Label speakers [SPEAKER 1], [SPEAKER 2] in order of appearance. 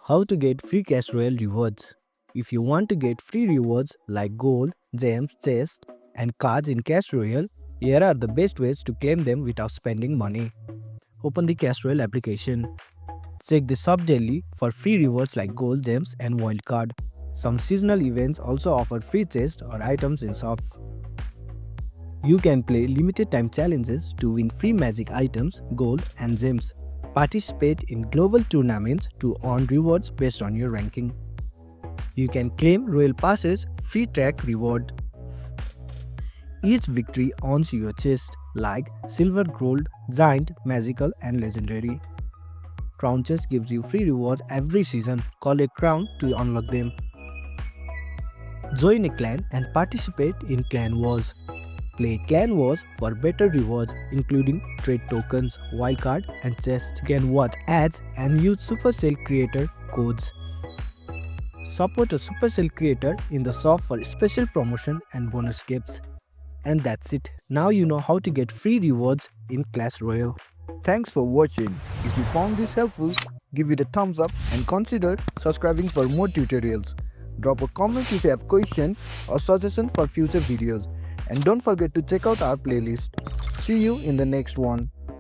[SPEAKER 1] How to get free Clash Royale rewards. If you want to get free rewards like gold, gems, chests, and cards in Clash Royale, here are the best ways to claim them without spending money. Open the Clash Royale application. Check the sub daily for free rewards like gold, gems, and wildcard. Some seasonal events also offer free chests or items in shop. You can play limited time challenges to win free magic items, gold, and gems. Participate in global tournaments to earn rewards based on your ranking. You can claim Royal Passes free track reward. Each victory earns you a chest like Silver, Gold, Giant, Magical, and Legendary. Crown chest gives you free rewards every season. Collect crown to unlock them. Join a clan and participate in clan wars. Play clan wars for better rewards including trade tokens, wildcard, and chests. You can watch ads and use Supercell creator codes. Support a Supercell creator in the shop for special promotion and bonus gifts. And that's it. Now you know how to get free rewards in Clash Royale.
[SPEAKER 2] Thanks for watching. If you found this helpful, give it a thumbs up and consider subscribing for more tutorials. Drop a comment if you have question or suggestion for future videos. And don't forget to check out our playlist. See you in the next one.